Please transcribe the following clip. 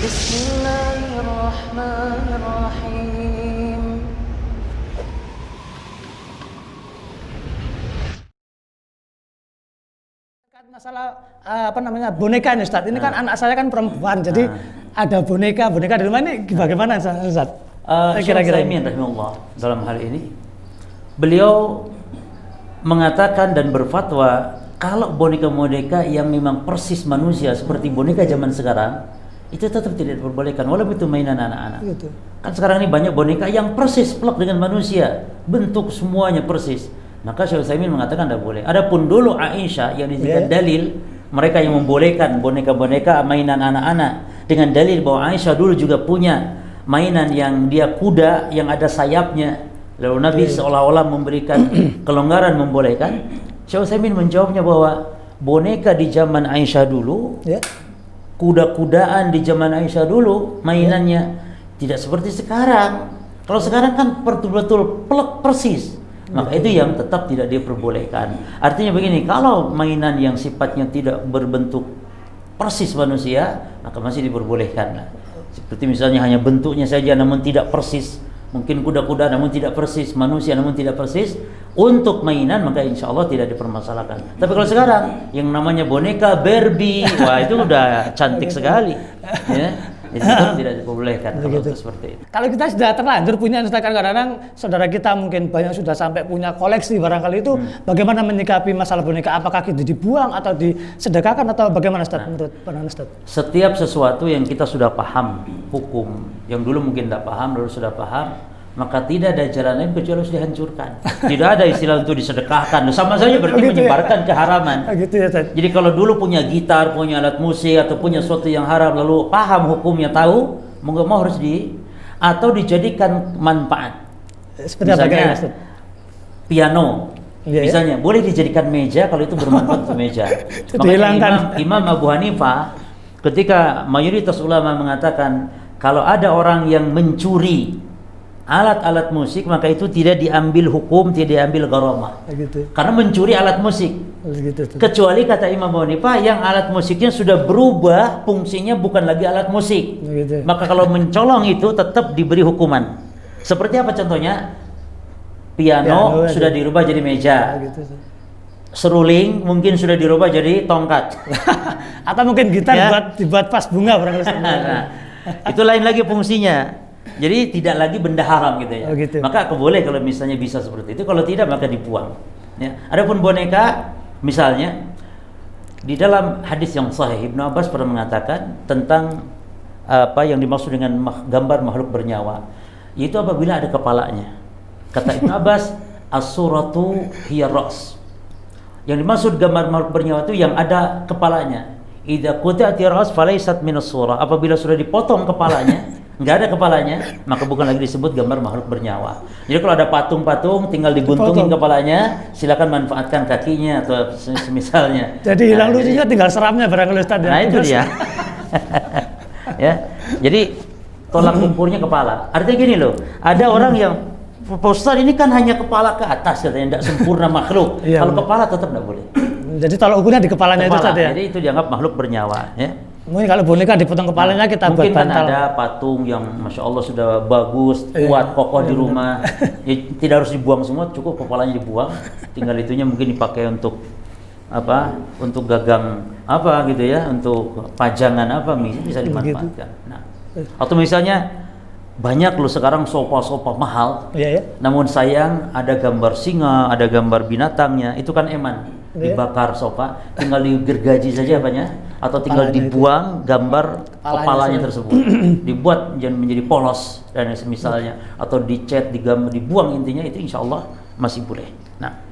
Bismillahirrahmanirrahim. Masalah boneka ini Ustaz. Ini kan anak saya kan perempuan, jadi ada boneka di rumah ini bagaimana Ustaz? Kira-kira Syekh rahimahullah dalam hal ini beliau mengatakan dan berfatwa kalau boneka-boneka yang memang persis manusia seperti boneka zaman sekarang itu tetap tidak diperbolehkan walaupun itu mainan anak-anak. Gitu. Kan sekarang ini banyak boneka yang persis plek dengan manusia, bentuk semuanya persis. Maka Syekh Utsaimin mengatakan tidak boleh. Adapun dulu Aisyah yang dijadikan dalil mereka yang membolehkan boneka-boneka mainan anak-anak dengan dalil bahwa Aisyah dulu juga punya mainan yang dia kuda yang ada sayapnya. Lalu Nabi seolah-olah memberikan kelonggaran membolehkan. Syekh Utsaimin menjawabnya bahwa boneka di zaman Aisyah dulu, kuda-kudaan di zaman Aisyah dulu mainannya tidak seperti sekarang. Kalau sekarang kan betul-betul plek persis. Maka itu yang tetap tidak diperbolehkan. Artinya begini, kalau mainan yang sifatnya tidak berbentuk persis manusia, maka masih diperbolehkan. Seperti misalnya hanya bentuknya saja namun tidak persis. Mungkin kuda-kuda namun tidak persis, manusia namun tidak persis. Untuk mainan maka insya Allah tidak dipermasalahkan. Tapi kalau sekarang yang namanya boneka Barbie, wah itu udah cantik sekali. Ya. Itu tidak diperbolehkan kalau seperti itu. Kalau kita sudah terlanjur punya, kadang-kadang saudara kita mungkin banyak sudah sampai punya koleksi barangkali itu, bagaimana menyikapi masalah boneka? Apakah itu dibuang atau disedekahkan atau bagaimana Ustaz menurut pandangan Ustaz? Setiap sesuatu yang kita sudah paham hukum, yang dulu mungkin tidak paham, lalu sudah paham, maka tidak ada jalan lain kecuali harus dihancurkan. Tidak ada istilah untuk disedekahkan. Sama saja berarti menyebarkan keharaman. Gitu ya, Ustaz. Jadi kalau dulu punya gitar, punya alat musik atau punya sesuatu yang haram lalu paham hukumnya, tahu, mau nggak mau harus atau dijadikan manfaat. Seperti misalnya apa, piano. Misalnya boleh dijadikan meja kalau itu bermanfaat untuk meja. Makanya Imam Abu Hanifah ketika mayoritas ulama mengatakan kalau ada orang yang mencuri alat-alat musik maka itu tidak diambil hukum, tidak diambil gharamah. Karena mencuri alat musik. Kecuali kata Imam Abu Hanifah yang alat musiknya sudah berubah fungsinya bukan lagi alat musik. Maka kalau mencolong itu tetap diberi hukuman. Seperti apa contohnya? Piano sudah dirubah jadi meja. Seruling mungkin sudah dirubah jadi tongkat. Atau mungkin gitar dibuat vas bunga barangkali. Itu lain lagi fungsinya. Jadi tidak lagi benda haram gitu ya. Maka boleh kalau misalnya bisa seperti itu, kalau tidak maka dibuang. Ya. Adapun boneka, misalnya di dalam hadis yang sahih Ibnu Abbas pernah mengatakan tentang apa yang dimaksud dengan gambar makhluk bernyawa, yaitu apabila ada kepalanya. Kata Ibnu Abbas, as-suratu hiya ra's. Yang dimaksud gambar makhluk bernyawa itu yang ada kepalanya. Idza qut'ati ra's falaysat min as-surah. Apabila sudah dipotong kepalanya, nggak ada kepalanya, maka bukan lagi disebut gambar makhluk bernyawa. Jadi kalau ada patung-patung tinggal diguntungin kepalanya, silakan manfaatkan kakinya atau semisalnya. Jadi hilang lucunya tinggal seramnya barangkali Ustaz. Nah itu dia. Ya. Jadi tolak ukurnya kepala. Artinya gini loh, ada orang yang Ustaz ini kan hanya kepala ke atas katanya, tidak sempurna makhluk. Kalau kepala tetap tidak boleh. Jadi tolak ukurnya di kepalanya itu Ustaz ya. Jadi itu dianggap makhluk bernyawa, ya. Mungkin kalau boneka dipotong kepalanya kita buat bantal. Mungkin kan ada patung yang Masya Allah sudah bagus, kuat, kokoh di rumah. Ya, tidak harus dibuang semua, cukup kepalanya dibuang. Tinggal itunya mungkin dipakai untuk apa? Untuk gagang apa gitu ya, untuk pajangan apa bisa dimanfaatkan. Nah, atau misalnya banyak loh sekarang sofa-sofa mahal. Namun sayang ada gambar singa, ada gambar binatangnya, itu kan eman. Dibakar sofa, tinggal digergaji saja apanya, atau tinggal dibuang gambar kepalanya tersebut, dibuat menjadi polos dan misalnya, atau dicat, dibuang intinya itu insya Allah masih boleh. Nah.